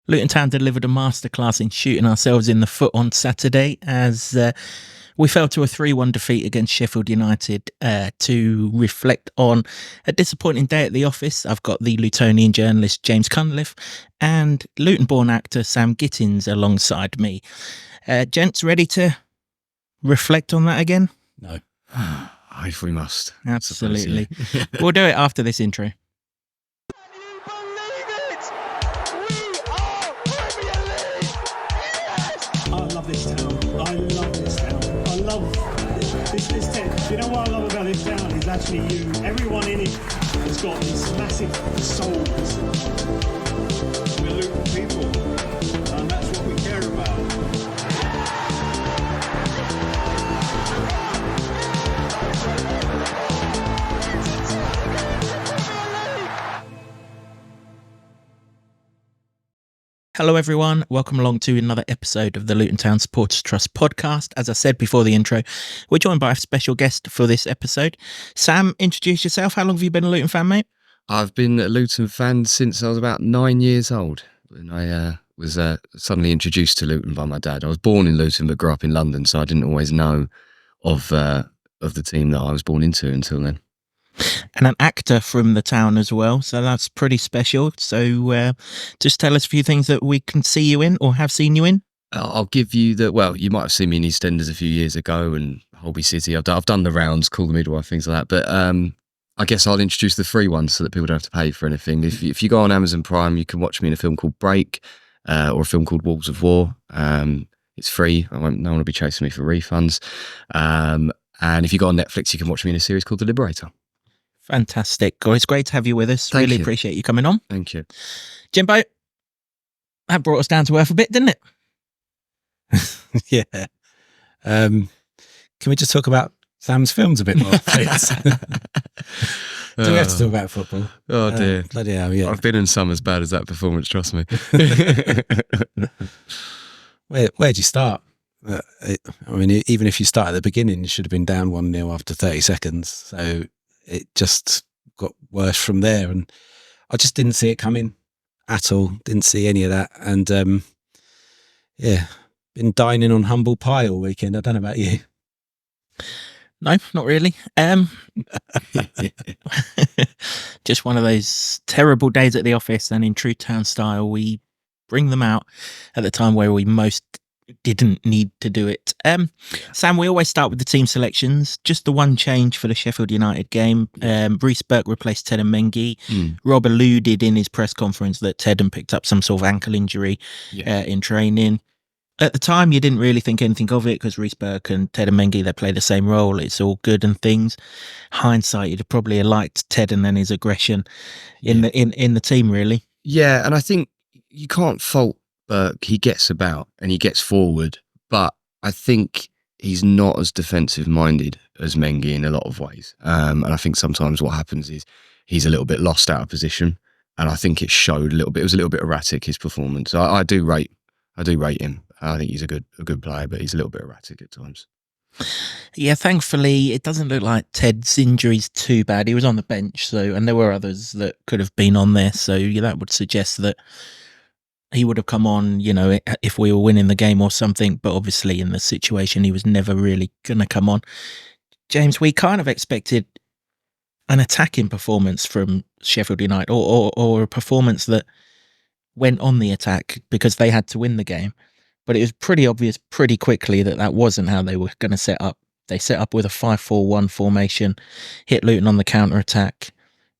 Luton Town delivered a masterclass in shooting ourselves in the foot on Saturday as we fell to a 3-1 defeat against Sheffield United. To reflect on a disappointing day at the office, I've got the Lutonian journalist James Cunliffe and Luton-born actor Sam Gittins alongside me. Gents, ready to reflect on that again? No. If we must. Absolutely. We'll do it after this intro. This town. I love this town. I love this town. You know what I love about this town is actually you. Everyone in it has got these massive souls. We're Luton people, and that's what we care about. Hello everyone, welcome along to another episode of the Luton Town Supporters Trust podcast. As I said before the intro, we're joined by a special guest for this episode. Sam, introduce yourself. How long have you been a Luton fan, mate? I've been a Luton fan since I was about 9 years old, when I was suddenly introduced to Luton by my dad. I was born in Luton but grew up in London, so I didn't always know of the team that I was born into until then. And an actor from the town as well, so that's pretty special. So just tell us a few things that we can see you in or have seen you in. I'll give you you might have seen me in EastEnders a few years ago and Holby City. I've done the rounds, Call the Midwife, things like that. But I guess I'll introduce the free ones so that people don't have to pay for anything. If you go on Amazon Prime, you can watch me in a film called Break or a film called Walls of War. It's free. No one will be chasing me for refunds. And if you go on Netflix, you can watch me in a series called The Liberator. Fantastic. Oh, it's great to have you with us. Thank really you. Appreciate you coming on. Thank you. Jimbo, that brought us down to earth a bit, didn't it? Yeah. Can we just talk about Sam's films a bit more, please? Do we have to talk about football? Oh dear. Bloody hell, yeah. I've been in some as bad as that performance, trust me. Where'd you start? I mean, even if you start at the beginning, you should have been down 1-0 after 30 seconds. So it just got worse from there. And I just didn't see it coming at all. Didn't see any of that. And yeah, been dining on humble pie all weekend. I don't know about you. No, not really. Just one of those terrible days at the office, and in true town style, we bring them out at the time where we most didn't need to do it. Sam, we always start with the team selections. Just the one change for the Sheffield United game. Spielberg replaced Ted and Mengi. Rob alluded in his press conference that Ted had picked up some sort of ankle injury in training. At the time, you didn't really think anything of it because Spielberg and Ted and Mengi, they play the same role. It's all good and things. Hindsight, you'd have probably liked Ted and then his aggression in the team, really. Yeah, and I think you can't fault Burke. He gets about and he gets forward, but I think he's not as defensive minded as Mengi in a lot of ways. And I think sometimes what happens is he's a little bit lost out of position, and I think it showed a little bit. It was a little bit erratic, his performance. So I do rate him. I think he's a good player, but he's a little bit erratic at times. Yeah, thankfully it doesn't look like Ted's injury's too bad. He was on the bench, and there were others that could have been on there. So that would suggest that he would have come on, if we were winning the game or something. But obviously in the situation, he was never really going to come on. James, we kind of expected an attacking performance from Sheffield United or a performance that went on the attack because they had to win the game. But it was pretty obvious pretty quickly that wasn't how they were going to set up. They set up with a 5-4-1 formation, hit Luton on the counter-attack,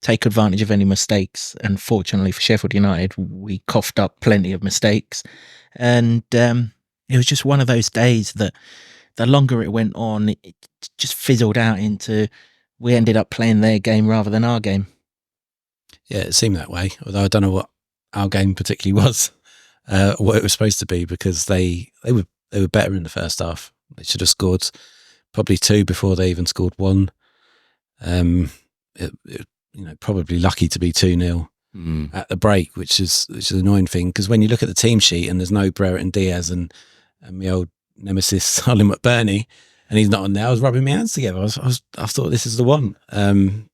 take advantage of any mistakes. And fortunately for Sheffield United, we coughed up plenty of mistakes. And it was just one of those days that the longer it went on, it just fizzled out into we ended up playing their game rather than our game. Yeah, it seemed that way. Although I don't know what our game particularly was. What it was supposed to be, because they were better in the first half. They should have scored probably 2 before they even scored 1. Probably lucky to be 2-0 at the break, which is an annoying thing, because when you look at the team sheet and there's no Brereton Diaz and my old nemesis Solomon McBurney, and he's not on there, I was rubbing my hands together. I thought this is the one, and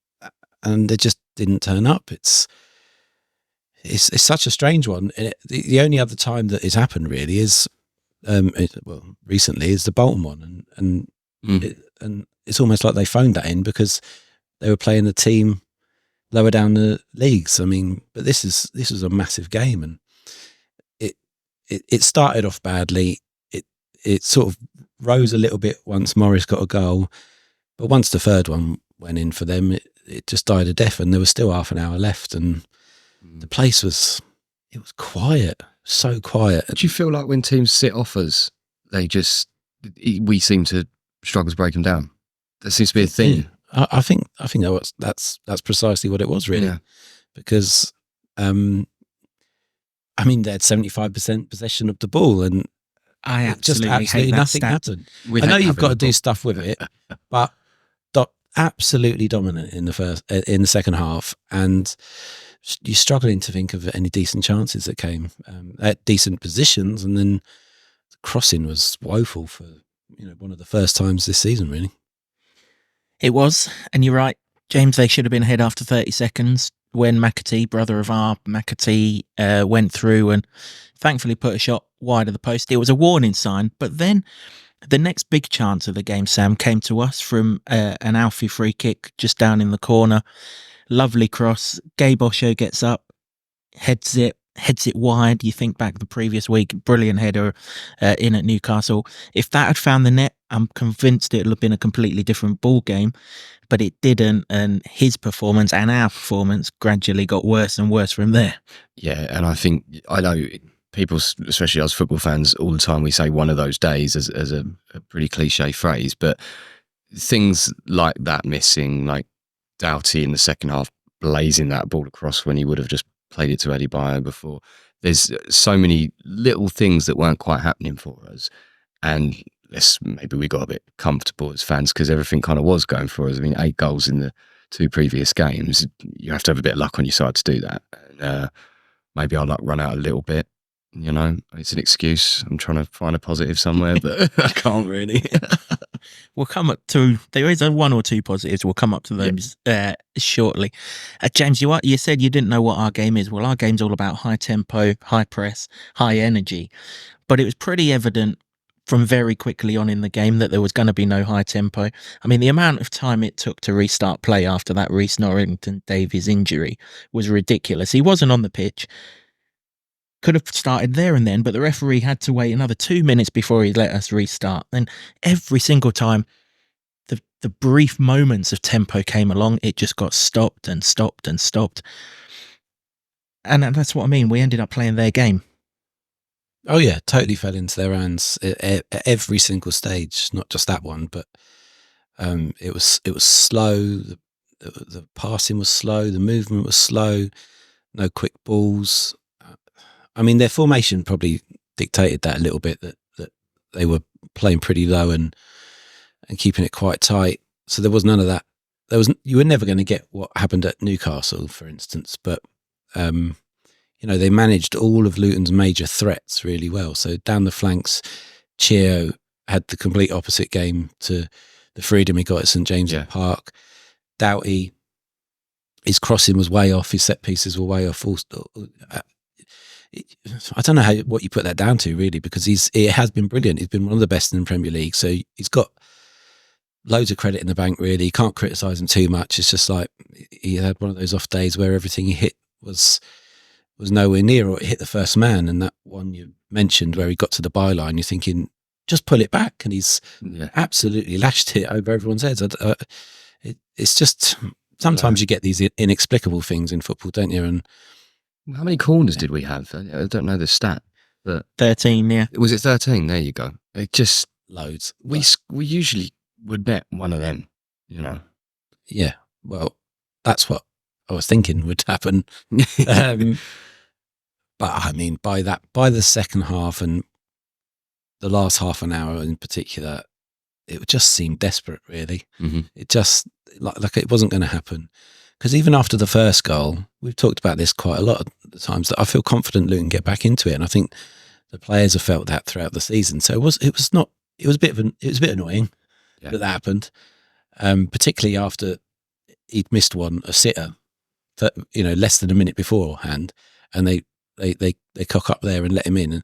they just didn't turn up. it's such a strange one. The only other time that it's happened really is recently is the Bolton one, and it's almost like they phoned that in because they were playing a team lower down the leagues. I mean, but this was a massive game, and it started off badly. It sort of rose a little bit once Morris got a goal, but once the third one went in for them, it just died a death, and there was still half an hour left, and the place was quiet, so quiet. Do you feel like when teams sit off us, we seem to struggle to break them down? There seems to be a thing. Yeah. I think that's precisely what it was, really. Yeah. Because I mean, they had 75% possession of the ball, and I absolutely hate that nothing stat. happened. I know you've got to do stuff with it, but absolutely dominant in the second half, and you're struggling to think of any decent chances that came at decent positions, and then the crossing was woeful for one of the first times this season, really. It was, and you're right, James. They should have been ahead after 30 seconds when McAtee, brother of our McAtee, went through and thankfully put a shot wide of the post. It was a warning sign, but then the next big chance of the game, Sam, came to us from an Alfie free kick just down in the corner. Lovely cross. Gabe Osho gets up, heads it wide. You think back the previous week, brilliant header in at Newcastle. If that had found the net, I'm convinced it would have been a completely different ball game, but it didn't, and his performance and our performance gradually got worse and worse from there. Yeah, and I know people, especially us football fans, all the time we say one of those days as a pretty cliche phrase, but things like that missing, like Doughty in the second half blazing that ball across when he would have just played it to Eddie Bayo before. There's so many little things that weren't quite happening for us, and maybe we got a bit comfortable as fans because everything kind of was going for us. I mean, 8 goals in the 2 previous games. You have to have a bit of luck on your side to do that. Maybe our luck run out a little bit. It's an excuse. I'm trying to find a positive somewhere, but I can't really. We'll come up to, there is 1 or 2 positives. We'll come up to those shortly. James, you said you didn't know what our game is. Well, our game's all about high tempo, high press, high energy. But it was pretty evident from very quickly on in the game that there was going to be no high tempo. I mean, the amount of time it took to restart play after that Reece Norrington-Davies injury was ridiculous. He wasn't on the pitch. Could have started there and then, but the referee had to wait another 2 minutes before he let us restart. And every single time the brief moments of tempo came along, it just got stopped and stopped and stopped. And that's what I mean. We ended up playing their game. Oh yeah, totally fell into their hands at every single stage, not just that one, but it was slow. The passing was slow. The movement was slow. No quick balls. I mean, their formation probably dictated that a little bit, that they were playing pretty low and keeping it quite tight. So there was none of that. You were never going to get what happened at Newcastle, for instance, but they managed all of Luton's major threats really well. So down the flanks, Chio had the complete opposite game to the freedom he got at St James's Park. Doughty, his crossing was way off, his set pieces were way off. I don't know what you put that down to, really, because it has been brilliant. He's been one of the best in the Premier League, so he's got loads of credit in the bank, really. You can't criticise him too much. It's just like he had one of those off days where everything he hit was nowhere near, or it hit the first man. And that one you mentioned where he got to the byline, you're thinking, just pull it back, and he's absolutely lashed it over everyone's heads. It's just, sometimes you get these inexplicable things in football, don't you? And how many corners did we have? I don't know the stat, but 13. Yeah, was it 13? There you go. It just loads. We usually would net one of them, Yeah, well, that's what I was thinking would happen. But I mean, by the second half and the last half an hour in particular, it just seemed desperate, really. Mm-hmm. It just like it wasn't going to happen. Because even after the first goal, we've talked about this quite a lot of the times, that I feel confident Luton get back into it, and I think the players have felt that throughout the season. So it was a bit annoying that happened, particularly after he'd missed a sitter, less than a minute beforehand, and they cock up there and let him in.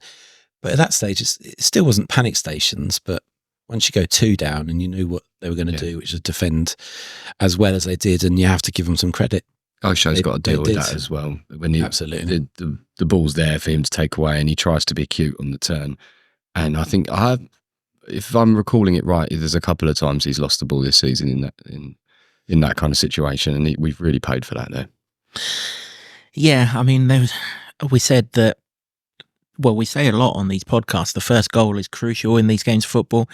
But at that stage, it still wasn't panic stations. But once you go 2 down and you knew what they were going to do, which is defend as well as they did, and you have to give them some credit. Osho's got to deal with that as well. When Absolutely. The ball's there for him to take away, and he tries to be cute on the turn. And I think if I'm recalling it right, there's a couple of times he's lost the ball this season in that kind of situation, and we've really paid for that there. Yeah, I mean, we said that. Well, we say a lot on these podcasts. The first goal is crucial in these games of football,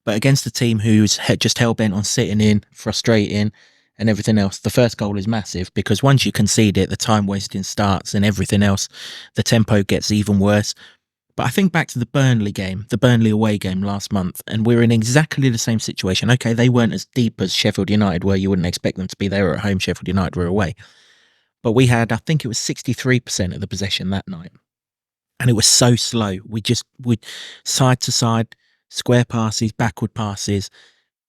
but against a team who's just hell bent on sitting in, frustrating, and everything else, the first goal is massive, because once you concede it, the time wasting starts and everything else, the tempo gets even worse. But I think back to the Burnley away game last month, and we're in exactly the same situation. Okay, they weren't as deep as Sheffield United were. You wouldn't expect them to be. They were at home, Sheffield United were away. But we had, I think it was 63% of the possession that night. And it was so slow. We'd side to side, square passes, backward passes.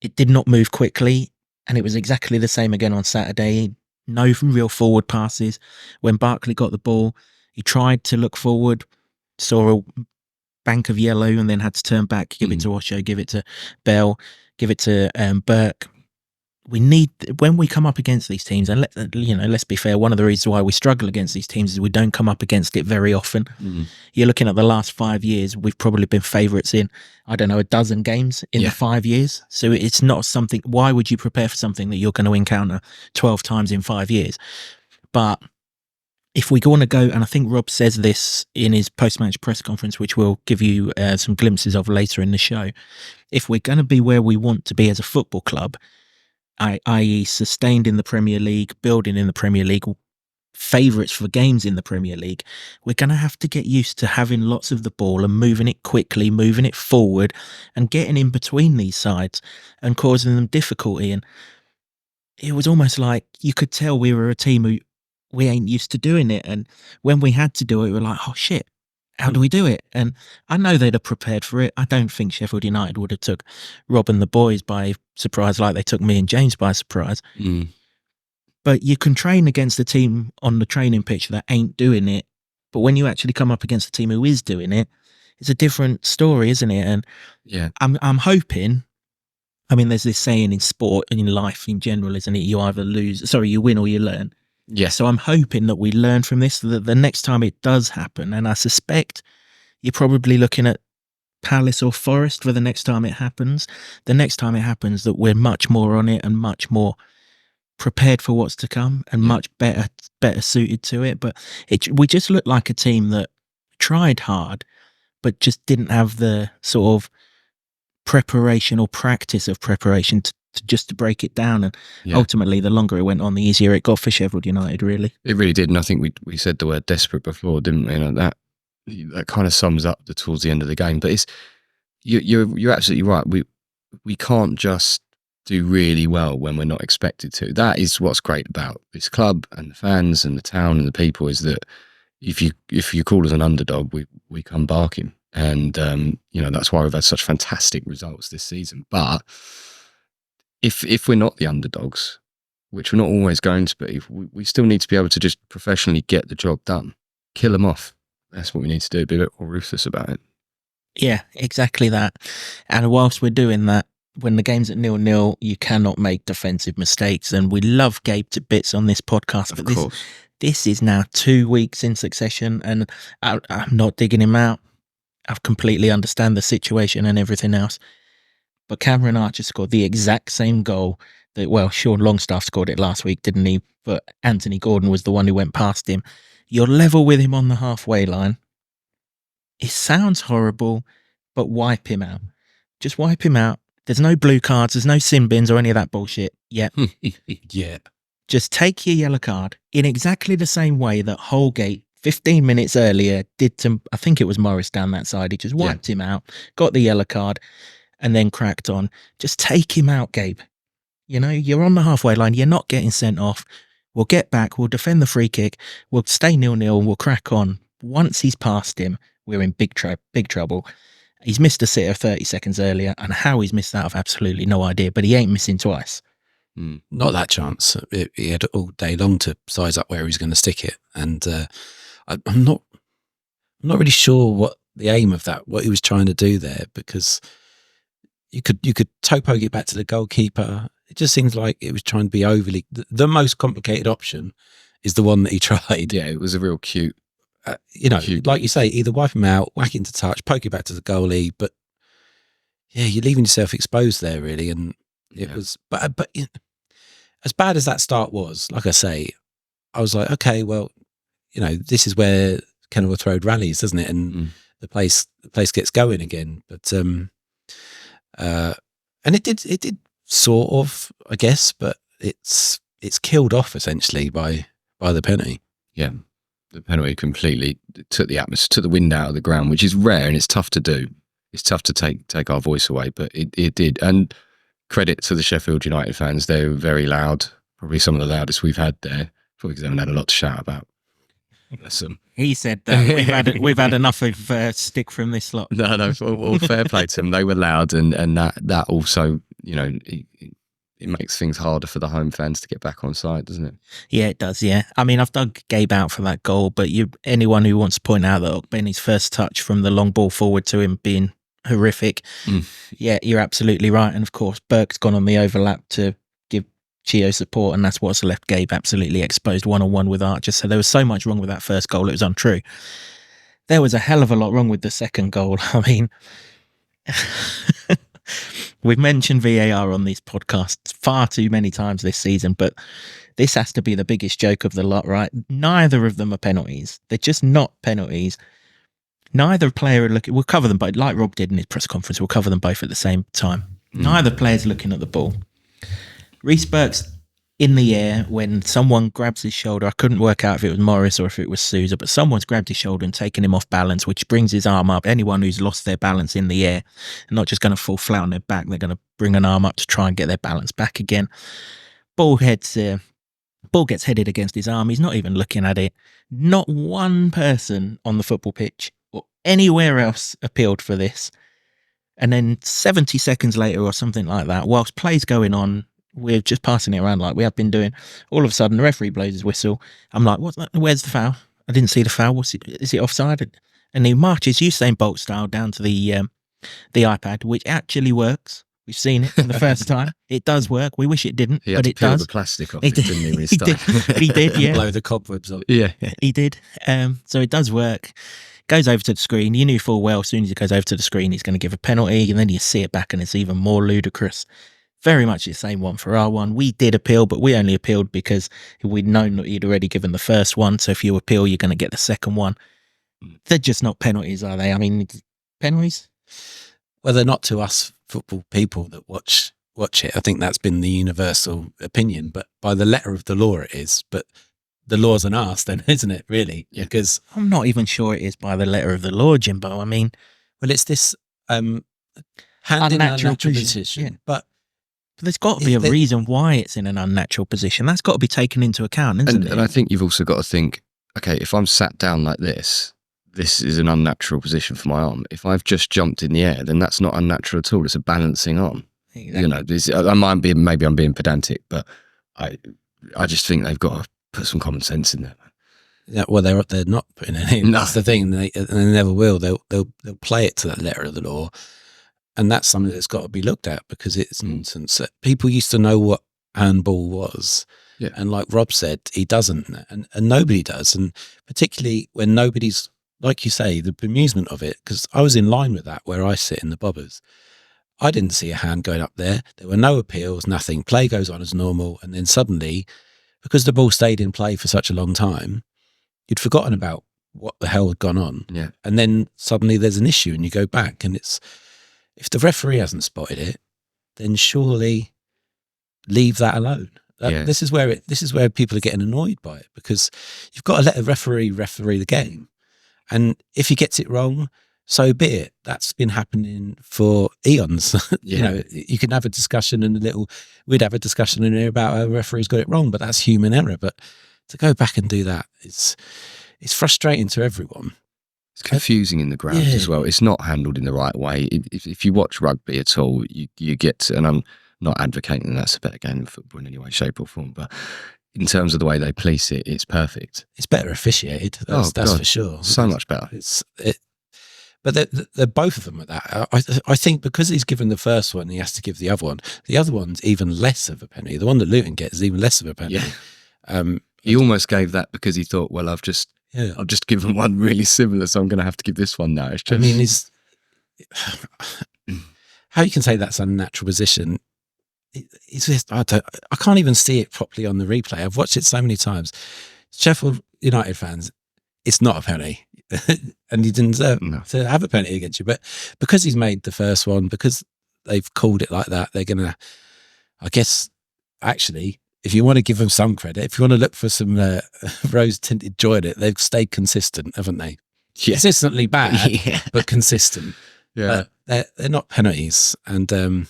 It did not move quickly. And it was exactly the same again on Saturday. No real forward passes. When Barkley got the ball, he tried to look forward, saw a bank of yellow, and then had to turn back, give it to Osho, give it to Bell, give it to Burke. We need, when we come up against these teams, and let's be fair, one of the reasons why we struggle against these teams is we don't come up against it very often. You're looking at the last 5 years, we've probably been favourites in, I don't know, a dozen games in the 5 years. So it's not something, why would you prepare for something that you're going to encounter 12 times in 5 years? But if we want to go, and I think Rob says this in his post-match press conference, which we'll give you some glimpses of later in the show, if we're going to be where we want to be as a football club, i.e. sustained in the Premier League, building in the Premier League, favourites for games in the Premier League, we're going to have to get used to having lots of the ball and moving it quickly, moving it forward and getting in between these sides and causing them difficulty. And it was almost like you could tell we were a team who we ain't used to doing it. And when we had to do it, we were like, oh shit, how do we do it? And I know they'd have prepared for it. I don't think Sheffield United would have took Rob and the boys by surprise like they took me and James by surprise. But you can train against a team on the training pitch that ain't doing it. But when you actually come up against a team who is doing it, it's a different story, isn't it? And I'm hoping, I mean, there's this saying in sport and in life in general, isn't it? You win or you learn. Yeah. So I'm hoping that we learn from this, that the next time it does happen, and I suspect you're probably looking at Palace or Forest for the next time it happens. The next time it happens, that we're much more on it and much more prepared for what's to come and much better suited to it. But we just looked like a team that tried hard, but just didn't have the sort of preparation or practice of preparation to break it down. And ultimately, the longer it went on, the easier it got for Sheffield United, really. It really did. And I think we said the word desperate before, didn't we? And that kind of sums up towards the end of the game. But you're absolutely right. We can't just do really well when we're not expected to. That is what's great about this club and the fans and the town and the people, is that if you call us an underdog, we come barking. And that's why we've had such fantastic results this season. But if we're not the underdogs, which we're not always going to be, we still need to be able to just professionally get the job done, kill them off. That's what we need to do, be a bit more ruthless about it. Yeah, exactly that. And whilst we're doing that, when the game's at 0-0, you cannot make defensive mistakes. And we love Gabe to bits on this podcast. Of course. This is now 2 weeks in succession, and I'm not digging him out. I completely understand the situation and everything else. But Cameron Archer scored the exact same goal that, Sean Longstaff scored it last week, didn't he? But Anthony Gordon was the one who went past him. You're level with him on the halfway line. It sounds horrible, but wipe him out. Just wipe him out. There's no blue cards, there's no sin bins or any of that bullshit yet. Yeah. Just take your yellow card in exactly the same way that Holgate 15 minutes earlier did to, I think it was Morris down that side. He just wiped him out, got the yellow card, and then cracked on. Just take him out, Gabe. You're on the halfway line. You're not getting sent off. We'll get back. We'll defend the free kick. We'll stay 0-0 and we'll crack on. Once he's past him, we're in big trouble. He's missed a sitter 30 seconds earlier, and how he's missed that, I've absolutely no idea, but he ain't missing twice. Not that chance. He had all day long to size up where he's going to stick it. And I'm not really sure what the aim of that, what he was trying to do there, because you could toe poke it back to the goalkeeper. It just seems like it was trying to be overly. The most complicated option is the one that he tried. Yeah, it was a real cute. Cute. Like you say, either wipe him out, whack into touch, poke it back to the goalie. But yeah, you're leaving yourself exposed there, really. And it was, but as bad as that start was, like I say, I was like, okay, well, this is where Kenilworth Road rallies, doesn't it? And the place gets going again. But and it did sort of, I guess, but it's killed off essentially by the penalty. Yeah, the penalty completely took the atmosphere, took the wind out of the ground, which is rare and it's tough to do. It's tough to take our voice away, but it did. And credit to the Sheffield United fans; they were very loud, probably some of the loudest we've had there. Probably because they haven't had a lot to shout about. Bless them. He said that we've had enough of stick from this lot. No, all fair play to them. They were loud, and that also, it makes things harder for the home fans to get back on side, doesn't it? Yeah, it does. Yeah, I mean, I've dug Gabe out for that goal, but anyone who wants to point out that Ogbene's first touch from the long ball forward to him being horrific, yeah, you're absolutely right. And of course, Burke's gone on the overlap to give Chio support, and that's what's left Gabe absolutely exposed one-on-one with Archer. So there was so much wrong with that first goal, it was untrue. There was a hell of a lot wrong with the second goal. I mean, we've mentioned VAR on these podcasts far too many times this season, but this has to be the biggest joke of the lot, right? Neither of them are penalties. They're just not penalties. Neither player are looking. We'll cover them both, like Rob did in his press conference. We'll cover them both at the same time. Neither player's looking at the ball. Reece Burke's in the air when someone grabs his shoulder. I couldn't work out if it was Morris or if it was Sousa, but someone's grabbed his shoulder and taken him off balance, which brings his arm up. Anyone who's lost their balance in the air, they're not just going to fall flat on their back. They're going to bring an arm up to try and get their balance back again. Ball gets headed against his arm. He's not even looking at it. Not one person on the football pitch or anywhere else appealed for this. And then 70 seconds later or something like that, whilst play's going on, we're just passing it around like we have been doing. All of a sudden, the referee blows his whistle. I'm like, what's that? Where's the foul? I didn't see the foul. Is it offside? And he marches Usain Bolt style down to the iPad, which actually works. We've seen it for the first time. It does work. We wish it didn't, He had but to it peel does. the plastic off it, didn't he? When he He did. started? He did, yeah. Blow the cobwebs off. Yeah. He did. So it does work. Goes over to the screen. You knew full well as soon as he goes over to the screen, he's going to give a penalty, and then you see it back and it's even more ludicrous. Very much the same one for our one. We did appeal, but we only appealed because we'd known that he'd already given the first one. So if you appeal, you're going to get the second one. They're just not penalties, are they? I mean, penalties? Well, they're not to us football people that watch it. I think that's been the universal opinion. But by the letter of the law, it is. But the law's an arse, then, isn't it? Really? Yeah. Because I'm not even sure it is by the letter of the law, Jimbo. I mean, well, it's this hand in Unnatural unnatural position, position. yeah. But there's got to be a There- reason why it's in an unnatural position. That's got to be taken into account, isn't it? And I think you've also got to think, okay, if I'm sat down like this is an unnatural position for my arm. If I've just jumped in the air, then that's not unnatural at all. It's a balancing arm. Exactly. Maybe I'm being pedantic, but I just think they've got to put some common sense in there. yeah, well, they're not putting it in. No. That's the thing. They never will. They'll play it to that letter of the law, and that's something that's got to be looked at because it's nonsense. People used to know what handball was. Yeah. And like Rob said, he doesn't, and nobody does. And particularly when nobody's, like you say, the bemusement of it, because I was in line with that where I sit in the bobbers. I didn't see a hand going up there. There were no appeals, nothing. Play goes on as normal. And then suddenly, because the ball stayed in play for such a long time, you'd forgotten about what the hell had gone on. Yeah. And then suddenly there's an issue and you go back and it's, if the referee hasn't spotted it, then surely leave that alone. Yeah. This is where people are getting annoyed by it because you've got to let a referee the game. And if he gets it wrong, so be it. That's been happening for eons. Yeah. You can have a discussion we'd have a discussion in here about how a referee's got it wrong, but that's human error. But to go back and do that, it's frustrating to everyone. It's confusing in the ground Yeah. as well. It's not handled in the right way. If you watch rugby at all, you get to, and I'm not advocating that's a better game than football in any way, shape or form, but in terms of the way they police it, it's perfect. It's better officiated. That's God, for sure. So much better. But they're both of them at that. I think because he's given the first one, he has to give the other one. The other one's even less of a penalty. The one that Luton gets is even less of a penalty. Yeah. He almost gave that because he thought, well, I've just given one really similar, so I'm going to have to give this one now. It's just... I mean, how you can say that's a unnatural position? It's just, I can't even see it properly on the replay. I've watched it so many times. Sheffield United fans, it's not a penalty. And he didn't deserve to have a penalty against you. But because he's made the first one, because they've called it like that, they're going to, I guess, actually, if you want to give them some credit, if you want to look for some rose-tinted joy in it, they've stayed consistent, haven't they? Yeah. Consistently bad, but consistent. Yeah. But they're not penalties. And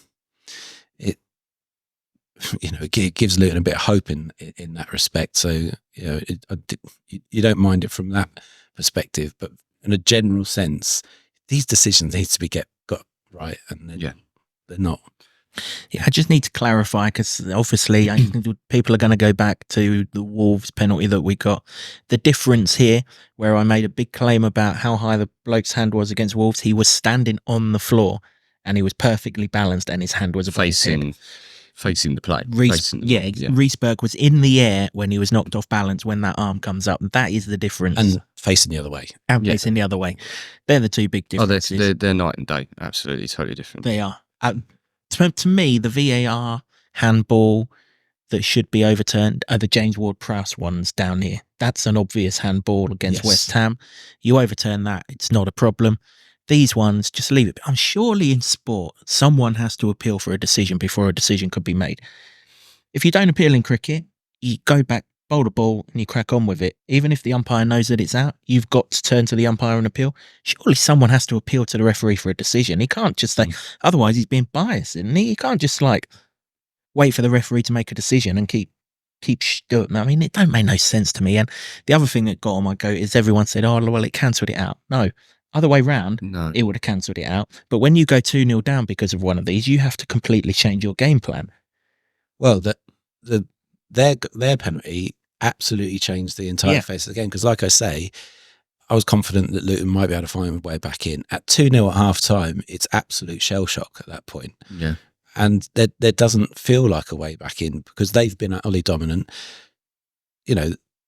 it gives Luton a bit of hope in that respect. So, you don't mind it from that perspective, but in a general sense, these decisions need to be got right, and they're not. Yeah, I just need to clarify because obviously people are going to go back to the Wolves penalty that we got. The difference here, where I made a big claim about how high the bloke's hand was against Wolves, he was standing on the floor and he was perfectly balanced, and his hand was facing the plate. Riesberg was in the air when he was knocked off balance when that arm comes up. That is the difference. And facing the other way. And facing the other way. They're the two big differences. They're night and day. Absolutely, totally different. They are. To me, the VAR handball that should be overturned are the James Ward-Prowse ones down here. That's an obvious handball against West Ham. You overturn that, it's not a problem. These ones, just leave it. I'm surely in sport, someone has to appeal for a decision before a decision could be made. If you don't appeal in cricket, you go back, bowl the ball, and you crack on with it. Even if the umpire knows that it's out, you've got to turn to the umpire and appeal. Surely someone has to appeal to the referee for a decision. He can't just say, otherwise he's being biased, isn't he? He can't just wait for the referee to make a decision and keep doing. I mean, it don't make no sense to me. And the other thing that got on my goat is everyone said, oh, well, it cancelled it out. No. Other way round, it would have cancelled it out. But when you go 2-0 down because of one of these, you have to completely change your game plan. Well, their penalty absolutely changed the entire face of the game. Because like I say, I was confident that Luton might be able to find a way back in. At 2-0 at half time, it's absolute shell shock at that point. Yeah. And there doesn't feel like a way back in because they've been utterly dominant.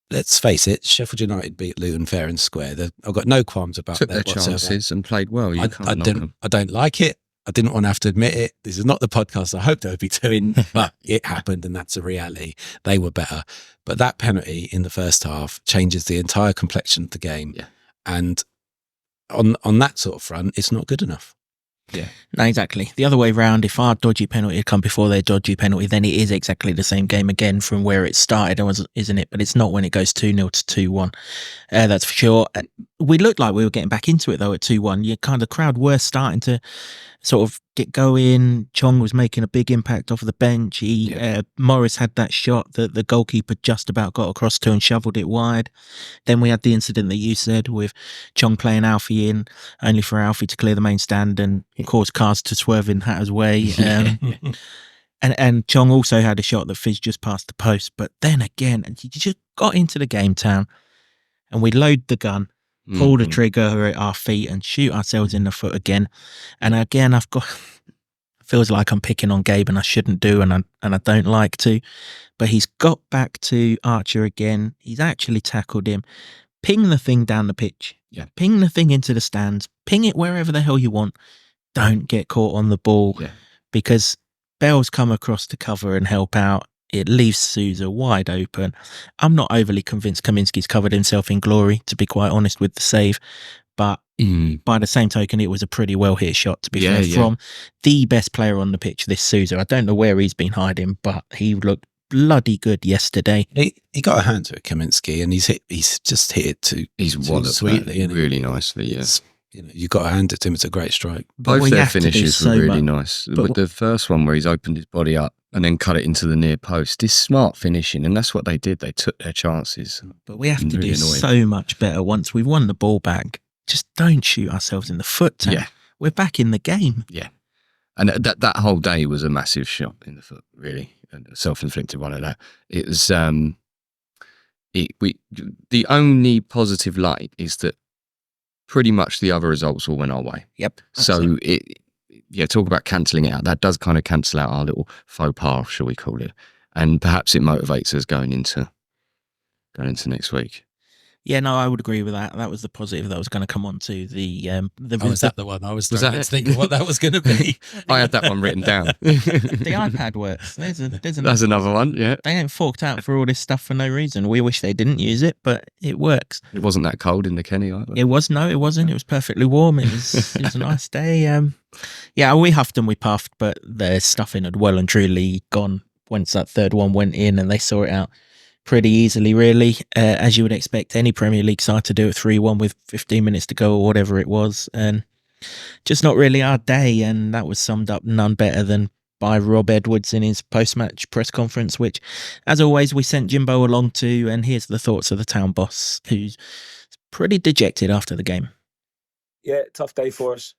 Let's face it, Sheffield United beat Luton fair and square. I've got no qualms about that. Took their chances and played well. I don't like it. I didn't want to have to admit it. This is not the podcast I hoped I would be doing, but it happened and that's a reality. They were better. But that penalty in the first half changes the entire complexion of the game. Yeah. And on that sort of front, it's not good enough. Yeah. No, exactly. The other way round, if our dodgy penalty had come before their dodgy penalty, then it is exactly the same game again from where it started, isn't it? But it's not when it goes 2-0 to 2-1. That's for sure. We looked like we were getting back into it, though, at 2-1. The crowd were starting to sort of get going. Chong was making a big impact off of the bench. Morris had that shot that the goalkeeper just about got across to and shoveled it wide. Then we had the incident that you said with Chong playing Alfie in, only for Alfie to clear the main stand and cause cars to swerve in Hatter's way. And Chong also had a shot that fizzed just past the post. But then again, you just got into the game town and we load the gun, pull the trigger at our feet and shoot ourselves in the foot again. And again, feels like I'm picking on Gabe and I shouldn't do, and I don't like to. But he's got back to Archer again. He's actually tackled him. Ping the thing down the pitch. Yeah. Ping the thing into the stands. Ping it wherever the hell you want. Don't get caught on the ball because Bell's come across to cover and help out. It leaves Sousa wide open. I'm not overly convinced Kaminski's covered himself in glory, to be quite honest with the save. But by the same token, it was a pretty well hit shot, to be fair, from the best player on the pitch, this Sousa. I don't know where he's been hiding, but he looked bloody good yesterday. He got a hand to it, Kaminski, and he's just hit it too. He's walloped sweetly, really nicely. Yes. You got to hand it to him. It's a great strike. Both their finishes were really nice. With the first one where he's opened his body up and then cut it into the near post, this smart finishing, and that's what they did. They took their chances. But we have to do so much better once we've won the ball back. Just don't shoot ourselves in the foot, Tam. Yeah. We're back in the game. Yeah. And that whole day was a massive shot in the foot, really. A self-inflicted one of that. It was, the only positive light is that pretty much the other results all went our way. Yep. So talk about cancelling it out. That does kind of cancel out our little faux pas, shall we call it? And perhaps it motivates us going into next week. Yeah, no, I would agree with that. That was the positive that I was going to come on to. Was that the one? I was that it? thinking what that was going to be. I had that one written down. The iPad works. There's another one, yeah. They ain't forked out for all this stuff for no reason. We wish they didn't use it, but it works. It wasn't that cold in the Kenny either. It wasn't. It was perfectly warm. It was a nice day. Yeah, we huffed and we puffed, but the stuffing had well and truly gone once that third one went in, and they saw it out pretty easily, really, as you would expect any Premier League side to do at 3-1 with 15 minutes to go or whatever it was. And just not really our day, and that was summed up none better than by Rob Edwards in his post-match press conference, which, as always, we sent Jimbo along to, and here's the thoughts of the town boss, who's pretty dejected after the game. Yeah, tough day for us.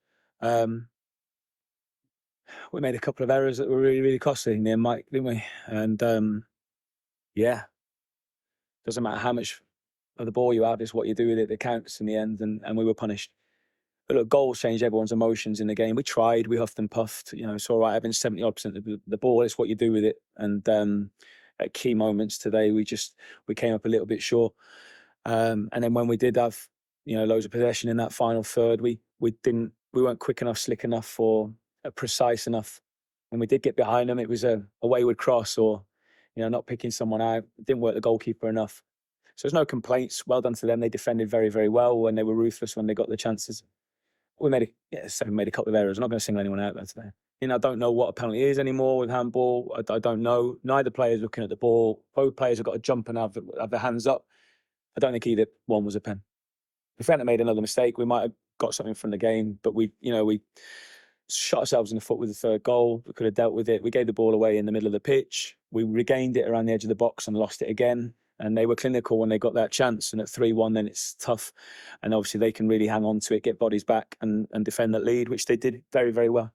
We made a couple of errors that were really, really costly near Mike, didn't we? And yeah, doesn't matter how much of the ball you have, it's what you do with it that counts in the end, and we were punished. But look, goals changed everyone's emotions in the game. We tried, we huffed and puffed. You know, it's all right having 70-odd% of the ball. It's what you do with it. And at key moments today, we came up a little bit short. And then when we did have, loads of possession in that final third, we weren't quick enough, slick enough, or precise enough. When we did get behind them, it was a wayward cross or, not picking someone out. It didn't work the goalkeeper enough. So there's no complaints. Well done to them. They defended very, very well, and they were ruthless when they got the chances. We made a couple of errors. I'm not going to single anyone out there today. I don't know what a penalty is anymore with handball. I don't know. Neither player's looking at the ball. Both players have got to jump and have their hands up. I don't think either one was a pen. If we hadn't made another mistake, we might have got something from the game. But we shot ourselves in the foot with the third goal. We could have dealt with it. We gave the ball away in the middle of the pitch. We regained it around the edge of the box and lost it again. And they were clinical when they got that chance. And at 3-1, then it's tough. And obviously they can really hang on to it, get bodies back and defend that lead, which they did very, very well.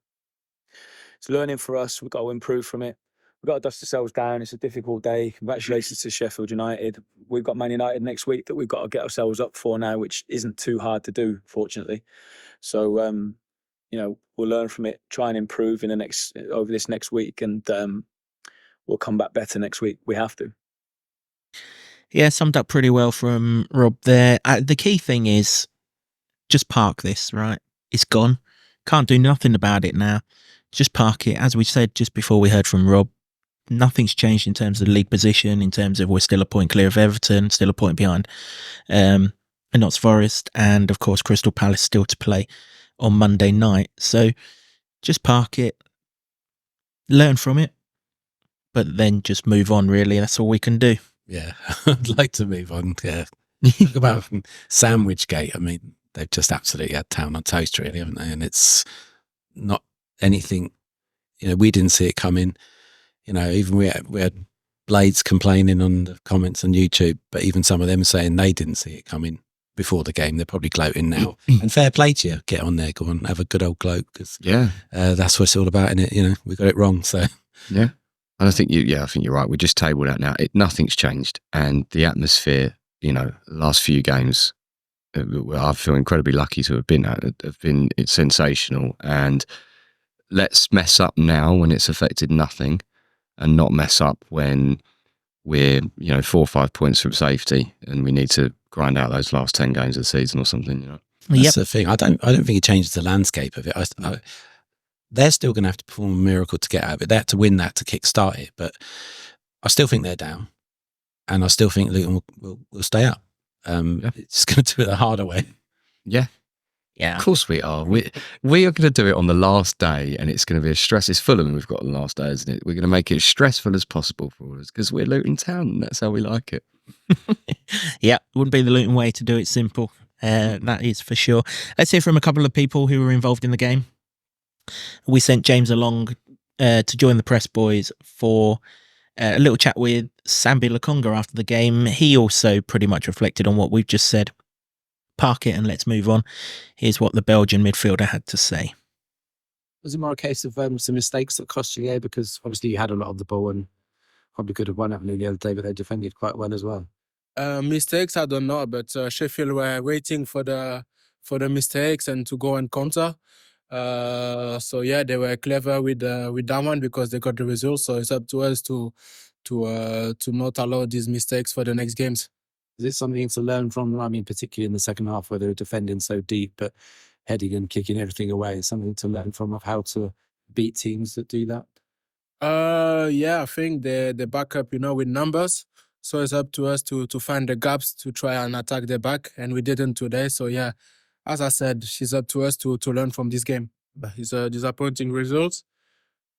It's learning for us. We've got to improve from it. We've got to dust ourselves down. It's a difficult day. Congratulations to Sheffield United. We've got Man United next week that we've got to get ourselves up for now, which isn't too hard to do, fortunately. So, we'll learn from it, try and improve over this next week, and we'll come back better next week. We have to. Yeah, summed up pretty well from Rob there. The key thing is just park this, right? It's gone. Can't do nothing about it now. Just park it. As we said just before we heard from Rob, nothing's changed in terms of the league position, in terms of we're still a point clear of Everton, still a point behind Notts Forest, and of course Crystal Palace still to play on Monday night. So just park it, learn from it, but then just move on, really. That's all we can do. Yeah, I'd like to move on. Yeah. Talk about Sandwichgate. I mean, they've just absolutely had town on toast, really, haven't they? And it's not anything, we didn't see it coming. Even we had Blades complaining on the comments on YouTube, but even some of them saying they didn't see it coming before the game. They're probably gloating now. And fair play to you. Get on there, go on, have a good old gloat, because that's what it's all about, innit? We got it wrong, so. Yeah. And I think you're right. We just tabled out now. Nothing's changed, and the atmosphere, the last few games, I feel incredibly lucky to have been at. It's sensational. And let's mess up now when it's affected nothing, and not mess up when we're 4 or 5 points from safety, and we need to grind out those last 10 games of the season or something. That's the thing. I don't think it changes the landscape of it. They're still going to have to perform a miracle to get out of it. They had to win that to kickstart it, but I still think they're down, and I still think Luton will stay up. It's going to do it the harder way. Yeah. Of course we are. We are going to do it on the last day, and it's going to be a stress. It's Fulham we've got on the last day, isn't it? We're going to make it as stressful as possible for us because we're Luton Town, and that's how we like it. Yeah, it wouldn't be the Luton way to do it simple. That is for sure. Let's hear from a couple of people who were involved in the game. We sent James along to join the press boys for a little chat with Sambi Lokonga after the game. He also pretty much reflected on what we've just said. Park it and let's move on. Here's what the Belgian midfielder had to say. Was it more a case of some mistakes that cost you here? Because obviously you had a lot of the ball and probably could have won, haven't you, the other day, but they defended quite well as well. Mistakes, I don't know, but Sheffield were waiting for the mistakes and to go and counter. So yeah, they were clever with that one because they got the result. So it's up to us to not allow these mistakes for the next games. Is it something to learn from? I mean, particularly in the second half where they were defending so deep, but heading and kicking everything away. Something to learn from of how to beat teams that do that. Yeah, I think they back up, with numbers. So it's up to us to find the gaps to try and attack the back, and we didn't today. So yeah, as I said, it's up to us to learn from this game. But it's a disappointing result.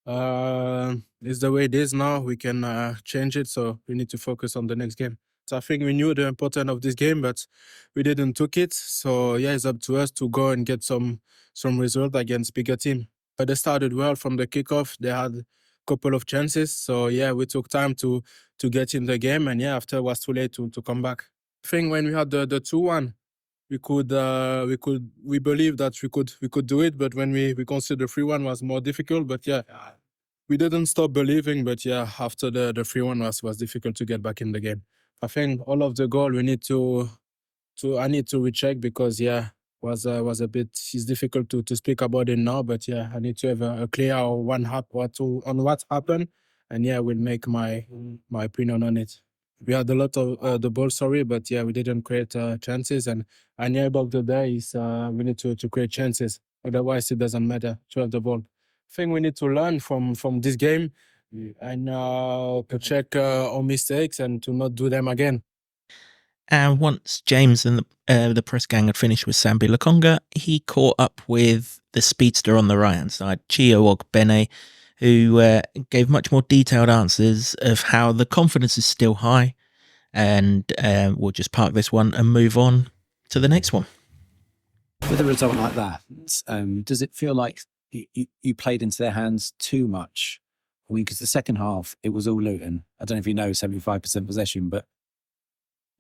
It's the way it is now. We can change it, so we need to focus on the next game. So I think we knew the importance of this game, but we didn't took it. So yeah, it's up to us to go and get some result against bigger team. But they started well from the kickoff. They had a couple of chances. So yeah, we took time to get in the game, and yeah, after it was too late to come back. I think when we had the 2-1, we believed that we could do it, but when we considered the 3-1 was more difficult. But yeah, we didn't stop believing. But yeah, after the 3-1 was difficult to get back in the game. I think all of the goal we need I need to recheck because yeah, was a bit. It's difficult to speak about it now, but yeah, I need to have a clear on what happened, and yeah, we'll make my opinion on it. We had a lot of the ball, but yeah, we didn't create chances, and yeah, about the day is we need to create chances. Otherwise, it doesn't matter to have the ball. I think we need to learn from this game and to check our mistakes and to not do them again. And once James and the press gang had finished with Sambi Lokonga, he caught up with the speedster on the right-hand side, Ogbene, who gave much more detailed answers of how the confidence is still high. And we'll just park this one and move on to the next one. With a result like that, does it feel like you played into their hands too much? I mean, because the second half, it was all Luton. I don't know if you know, 75% possession, but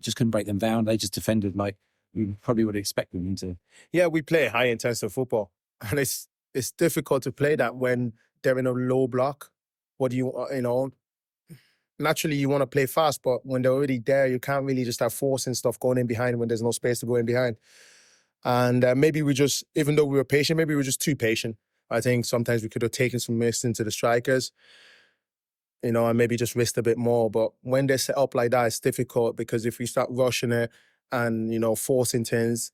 just couldn't break them down. They just defended like we probably would expect them to. Yeah, we play high intensive football, and it's difficult to play that when they're in a low block. What do you know? Naturally, you want to play fast, but when they're already there, you can't really just have forcing stuff going in behind when there's no space to go in behind. And maybe we just, even though we were patient, maybe we were just too patient. I think sometimes we could have taken some risks into the strikers, and maybe just risked a bit more. But when they're set up like that, it's difficult because if we start rushing it and, forcing things,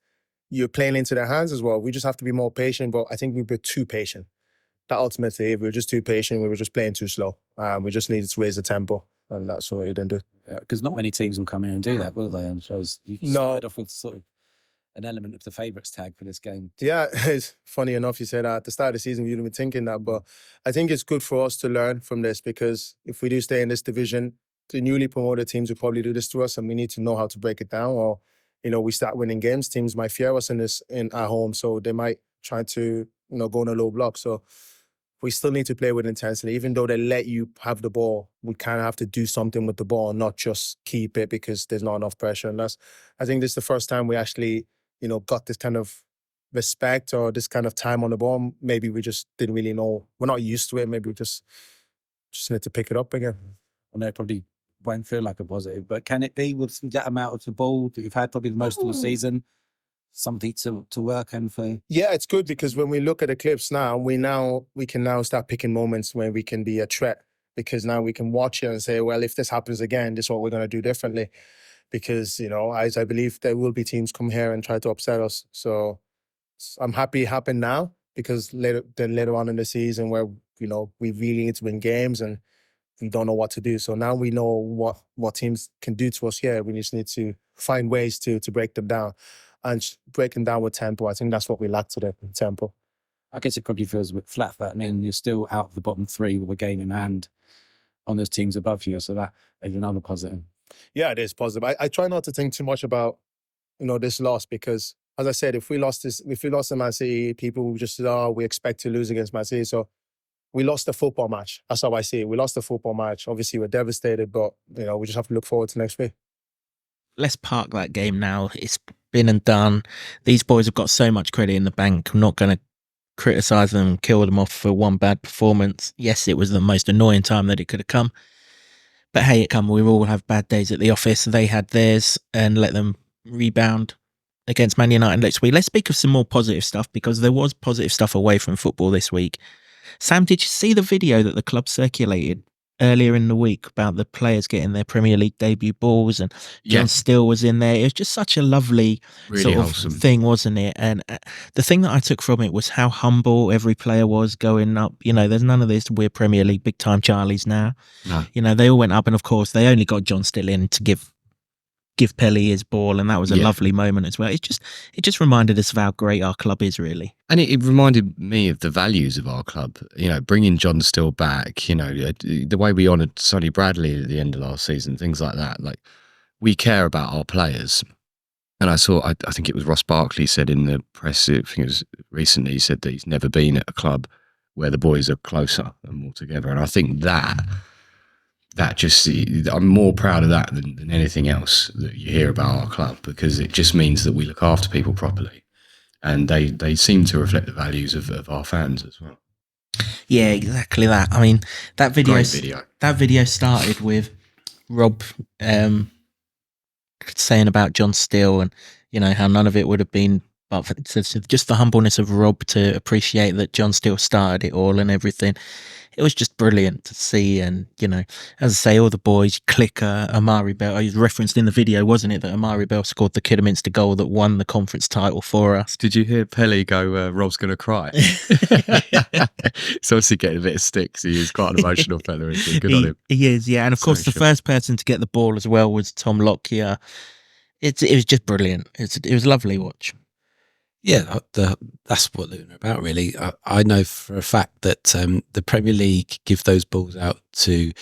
you're playing into their hands as well. We just have to be more patient, but I think we were too patient. That ultimately, if we were just too patient, we were just playing too slow. We just needed to raise the tempo, and that's what we didn't do. Because not many teams will come in and do that, will they? And so you started off with sort of an element of the favourites tag for this game. Yeah, it's funny enough you say that. At the start of the season, we wouldn't be thinking that, but I think it's good for us to learn from this because if we do stay in this division, the newly promoted teams will probably do this to us, and we need to know how to break it down. Or, we start winning games, teams might fear us in our home, so they might try to, go in a low block. So we still need to play with intensity. Even though they let you have the ball, we kind of have to do something with the ball and not just keep it because there's not enough pressure. And I think this is the first time we actually, got this kind of respect or this kind of time on the ball. Maybe we just didn't really know. We're not used to it. Maybe we just need to pick it up again. I know it probably won't feel like a positive, but can it be with that amount of the ball that you've had probably the most of the season, something to work on for? Yeah, it's good because when we look at the clips now, we can now start picking moments where we can be a threat because now we can watch it and say, well, if this happens again, this is what we're going to do differently. Because, as I believe there will be teams come here and try to upset us. So I'm happy it happened now because later on in the season where, we really need to win games and we don't know what to do. So now we know what teams can do to us here. We just need to find ways to break them down and break them down with tempo. I think that's what we lack today, tempo. I guess it probably feels a bit flat, but I mean, you're still out of the bottom three with a game in hand on those teams above you. So that is another positive. Yeah, it is positive. I try not to think too much about, this loss because, as I said, if we lost to Man City, people will just say, we expect to lose against Man City. So we lost the football match. That's how I see it. We lost the football match. Obviously, we're devastated, but, we just have to look forward to next week. Let's park that game now. It's been and done. These boys have got so much credit in the bank. I'm not going to criticise them and kill them off for one bad performance. Yes, it was the most annoying time that it could have come. But hey, it come. We all have bad days at the office. They had theirs, and let them rebound against Man United next week. Let's speak of some more positive stuff, because there was positive stuff away from football this week. Sam, did you see the video that the club circulated earlier in the week about the players getting their Premier League debut balls, and John Still was in there? It was just such a lovely Really sort wholesome of thing, wasn't it? And the thing that I took from it was how humble every player was going up. You know, there's none of this, we're Premier League big time Charlies now. No. You know, they all went up, and of course they only got John Still in to give Pelly his ball, and that was a lovely moment as well. It just reminded us of how great our club is, really. And it reminded me of the values of our club. You know, bringing John Still back, you know, the way we honoured Sonny Bradley at the end of last season, things like that. Like, we care about our players. And I think it was Ross Barkley said in the press, I think it was recently, he said that he's never been at a club where the boys are closer and more together. And I think that just, I'm more proud of that than anything else that you hear about our club, because it just means that we look after people properly, and they seem to reflect the values of our fans as well. Yeah, exactly that. I mean, that video started with Rob saying about John Still, and you know how none of it would have been but for just the humbleness of Rob to appreciate that John Still started it all and everything. It was just brilliant to see. And, you know, as I say, all the boys, Clicker, Amari Bell, I was referenced in the video, wasn't it, that Amari Bell scored the Kidderminster goal that won the conference title for us. Did you hear Pelly go, Rob's going to cry? He's obviously getting a bit of sticks. He is quite an emotional fella, isn't he? Good on him. He is, yeah. And of course, the first person to get the ball as well was Tom Lockyer. It was just brilliant. It was a lovely watch. Yeah, that's what Luton are about, really. I know for a fact that the Premier League give those balls out to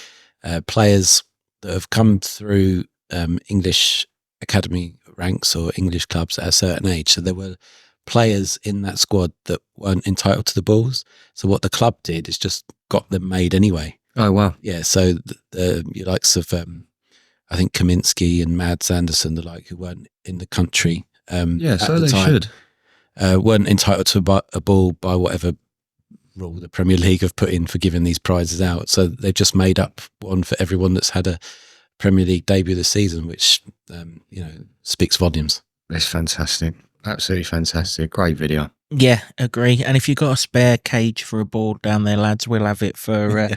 players that have come through English academy ranks or English clubs at a certain age. So there were players in that squad that weren't entitled to the balls. So what the club did is just got them made anyway. Oh, wow. Yeah, so the likes of, I think, Kaminsky and Mads Anderson, the like, who weren't in the country yeah, at so the they time, should. Weren't entitled to a ball by whatever rule the Premier League have put in for giving these prizes out. So they've just made up one for everyone that's had a Premier League debut this season, which speaks volumes. It's fantastic. Absolutely fantastic. Great video. Yeah, agree. And if you've got a spare cage for a ball down there, lads, we'll have it for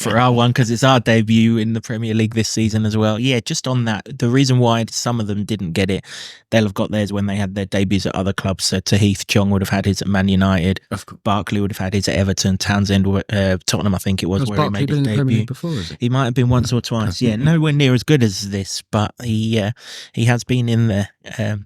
our one, because it's our debut in the Premier League this season as well. Yeah, just on that, the reason why some of them didn't get it, they'll have got theirs when they had their debuts at other clubs. So Tahith Chong would have had his at Man United. Barkley would have had his at Everton. Townsend, Tottenham, I think it was where Barkley he made his debut. Before, is it? He might have been once or twice. Yeah, nowhere near as good as this, but he has been in there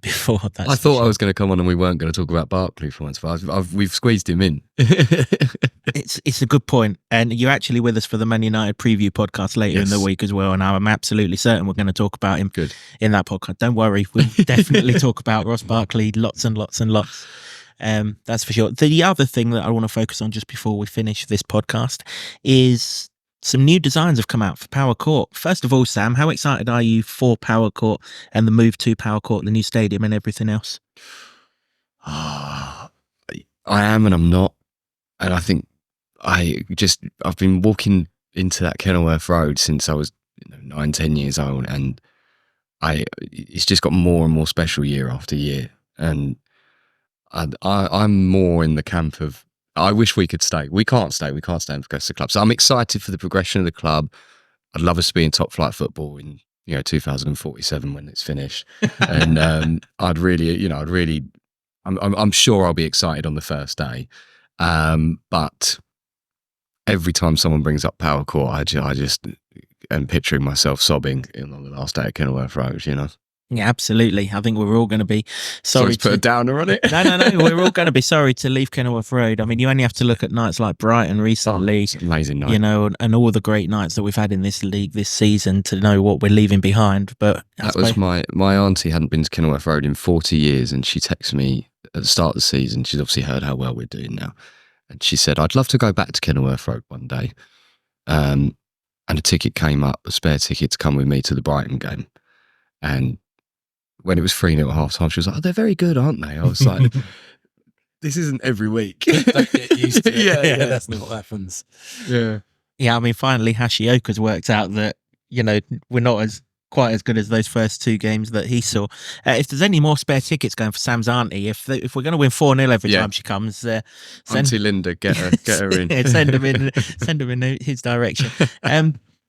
before. I thought I was going to come on and we weren't going to talk about Barkley for once, but we've squeezed him in. It's a good point, and you're actually with us for the Man United preview podcast later in the week as well, and I'm absolutely certain we're going to talk about him in that podcast. Don't worry, we'll definitely talk about Ross Barkley lots and lots and lots. That's for sure. The other thing that I want to focus on just before we finish this podcast is some new designs have come out for Power Court. First of all, Sam, how excited are you for Power Court and the move to Power Court, the new stadium and everything else? I am and I'm not. And I think I've been walking into that Kenilworth Road since I was 9-10 years old, and it's just got more and more special year after year. And I'm more in the camp of, I wish we could stay. We can't stay and progress the club. So I'm excited for the progression of the club. I'd love us to be in top flight football in 2047 when it's finished. And I'm sure I'll be excited on the first day. But every time someone brings up Power Court, I just am picturing myself sobbing on the last day at Kenilworth Road, Yeah, absolutely. I think we're all going to be sorry to put a downer on it. No. We're all going to be sorry to leave Kenilworth Road. I mean, you only have to look at nights like Brighton recently. It's an amazing night. And all the great nights that we've had in this league this season to know what we're leaving behind. But that was my auntie hadn't been to Kenilworth Road in 40 years, and she texted me at the start of the season. She's obviously heard how well we're doing now, and she said, "I'd love to go back to Kenilworth Road one day." And a ticket came up, a spare ticket to come with me to the Brighton game, and when it was 3-0 at half time, she was like, "Oh, they're very good, aren't they?" I was like, "This isn't every week." Don't get used to it. Yeah, that's not what happens. Yeah. Yeah, I mean, finally, Hashioka's worked out that we're not quite as good as those first 2 games that he saw. If there's any more spare tickets going for Sam's auntie, if we're going to win 4-0 every time she comes, Auntie Linda, get her in. send him in his direction.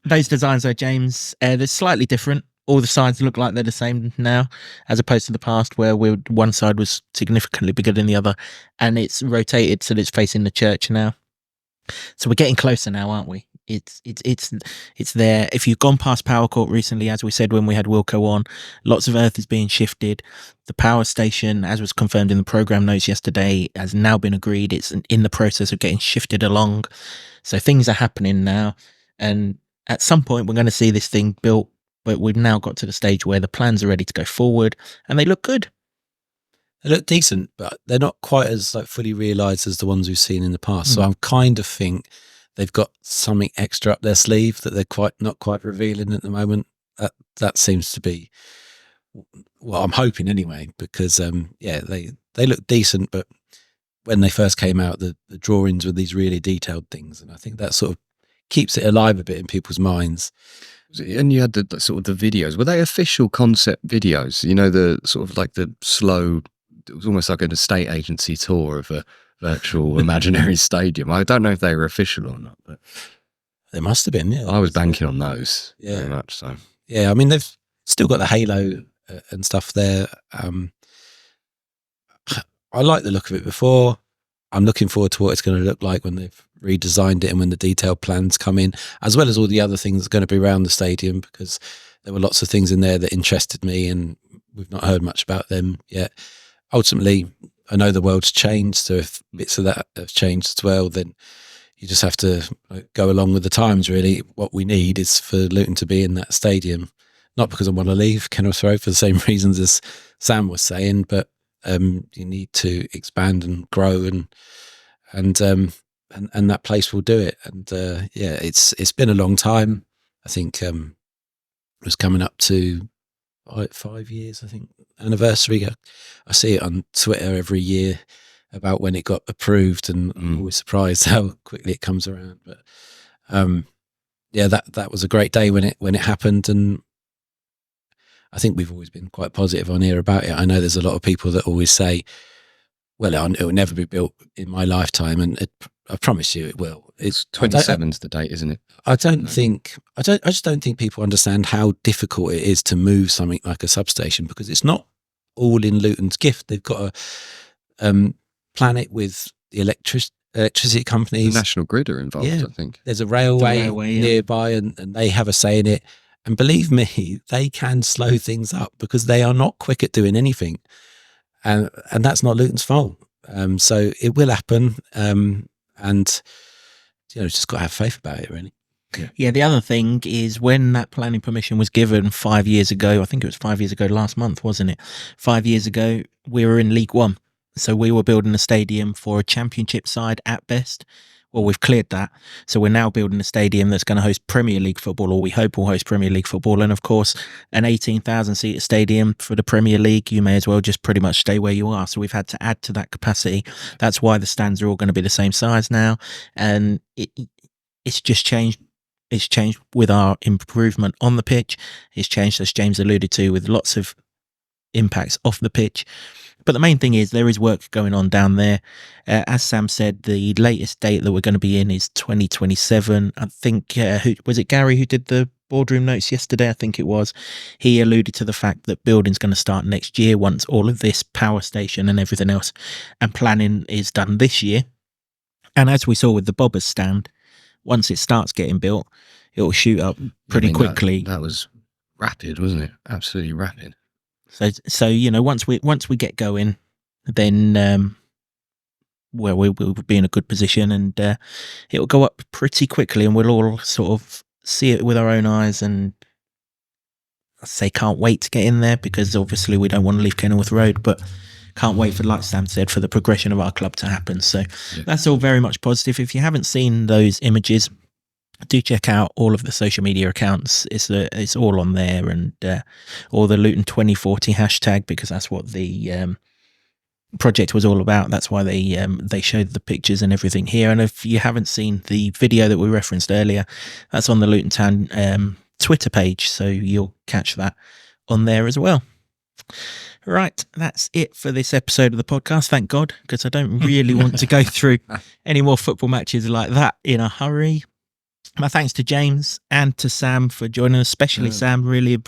Those designs though, James, they're slightly different. All the sides look like they're the same now, as opposed to the past where one side was significantly bigger than the other, and it's rotated so that it's facing the church now. So we're getting closer now, aren't we? It's there. If you've gone past Power Court recently, as we said when we had Wilco on, lots of earth is being shifted. The power station, as was confirmed in the program notes yesterday, has now been agreed. It's in the process of getting shifted along. So things are happening now, and at some point we're going to see this thing built. But we've now got to the stage where the plans are ready to go forward, and they look good. They look decent, but they're not quite as fully realised as the ones we've seen in the past. So I kind of think they've got something extra up their sleeve that they're not quite revealing at the moment. That seems to be what I'm hoping anyway, because they look decent, but when they first came out, the drawings were these really detailed things, and I think that sort of keeps it alive a bit in people's minds. And you had the sort of the videos. Were they official concept videos? The sort of like the slow. It was almost like an estate agency tour of a virtual imaginary stadium. I don't know if they were official or not, but they must have been. Yeah, I was banking on those very much. So yeah, I mean they've still got the halo and stuff there. I like the look of it before. I'm looking forward to what it's going to look like when they've redesigned it and when the detailed plans come in, as well as all the other things that's going to be around the stadium, because there were lots of things in there that interested me and we've not heard much about them yet. Ultimately, I know the world's changed, so if bits of that have changed as well, then you just have to go along with the times, really. What we need is for Luton to be in that stadium, not because I want to leave Kenilworth Road for the same reasons as Sam was saying, but you need to expand and grow, and that place will do it. And it's been a long time. I think it was coming up to 5 years, I think, anniversary. I see it on Twitter every year about when it got approved, and I'm always surprised how quickly it comes around. But that was a great day when it happened, and I think we've always been quite positive on here about it. I know there's a lot of people that always say, well, it will never be built in my lifetime, and I promise you it will. It's 27's the date, isn't it? I just don't think people understand how difficult it is to move something like a substation, because it's not all in Luton's gift. They've got a plan it with the electricity companies. The National Grid are involved, I think. There's a railway nearby, and they have a say in it. And believe me, they can slow things up because they are not quick at doing anything. And that's not Luton's fault. So it will happen. And just got to have faith about it, really. Yeah, the other thing is when that planning permission was given 5 years ago, I think it was 5 years ago last month, wasn't it? 5 years ago, we were in League One. So we were building a stadium for a championship side at best. Well, we've cleared that. So we're now building a stadium that's going to host Premier League football, or we hope will host Premier League football. And of course, an 18,000-seater stadium for the Premier League, you may as well just pretty much stay where you are. So we've had to add to that capacity. That's why the stands are all going to be the same size now. And it's just changed. It's changed with our improvement on the pitch. It's changed, as James alluded to, with lots of impacts off the pitch. But the main thing is there is work going on down there. As Sam said, the latest date that we're going to be in is 2027. I think, was it Gary who did the boardroom notes yesterday? I think it was. He alluded to the fact that building's going to start next year once all of this power station and everything else and planning is done this year. And as we saw with the Bobbers stand, once it starts getting built, it will shoot up pretty quickly. That was rapid, wasn't it? Absolutely rapid. So once we get going, then we'll be in a good position, and it will go up pretty quickly, and we'll all sort of see it with our own eyes. And I say can't wait to get in there, because obviously we don't want to leave Kenilworth Road, but can't wait for, like Sam said, for the progression of our club to happen. So that's all very much positive. If you haven't seen those images, do check out all of the social media accounts. It's all on there, and or the Luton 2040 hashtag, because that's what the project was all about. That's why they showed the pictures and everything here. And if you haven't seen the video that we referenced earlier, that's on the Luton Town Twitter page, so you'll catch that on there as well. Right, that's it for this episode of the podcast. Thank God, because I don't really want to go through any more football matches like that in a hurry. My thanks to James and to Sam for joining us, especially Sam. Really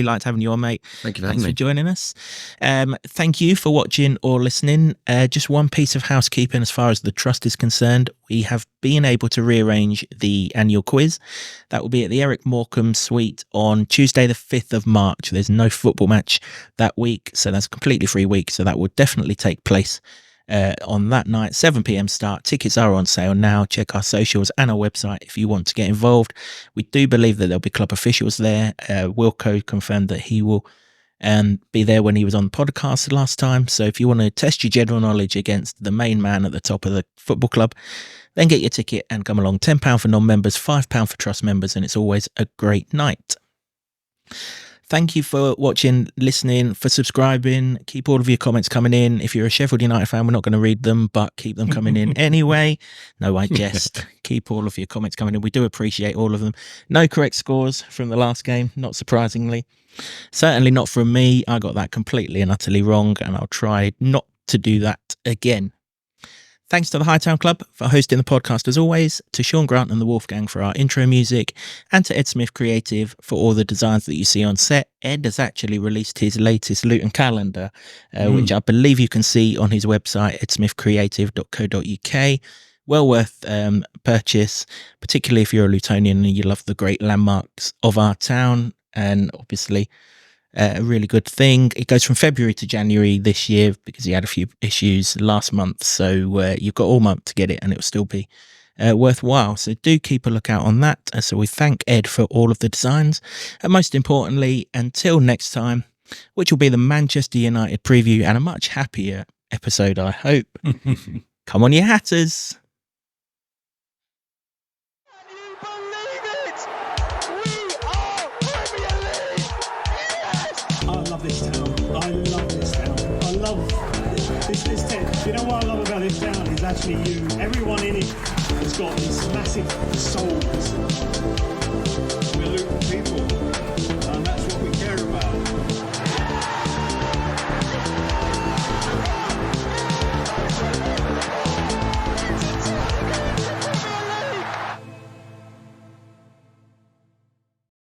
liked having you on, mate. Thank you for having Thanks me. for joining us. Thank you for watching or listening. Just one piece of housekeeping as far as the trust is concerned. We have been able to rearrange the annual quiz. That will be at the Eric Morecambe Suite on Tuesday the 5th of March. There's no football match that week, so that's a completely free week. So that will definitely take place on that night, 7 p.m. start. Tickets are on sale now. Check our socials and our website if you want to get involved. We do believe that there'll be club officials there. Wilco confirmed that he will be there when he was on the podcast last time. So if you want to test your general knowledge against the main man at the top of the football club, then get your ticket and come along. £10 for non-members, £5 for trust members, and it's always a great night. Thank you for watching, listening, for subscribing. Keep all of your comments coming in. If you're a Sheffield United fan, we're not going to read them, but keep them coming in anyway. No, I jest. Keep all of your comments coming in. We do appreciate all of them. No correct scores from the last game, not surprisingly. Certainly not from me. I got that completely and utterly wrong, and I'll try not to do that again. Thanks to the Hightown Club for hosting the podcast as always, to Sean Grant and the Wolfgang for our intro music, and to Ed Smith Creative for all the designs that you see on set. Ed has actually released his latest Luton calendar, which I believe you can see on his website, edsmithcreative.co.uk. Well worth purchase, particularly if you're a Lutonian and you love the great landmarks of our town, and obviously a really good thing. It goes from February to January this year because he had a few issues last month, so you've got all month to get it and it will still be worthwhile. So do keep a lookout on that. So we thank Ed for all of the designs, and most importantly, until next time, which will be the Manchester United preview and a much happier episode, I hope. Come on, you Hatters. I love this town. I love this town. I love this town. You know what I love about this town is actually you. Everyone in it has got this massive soul.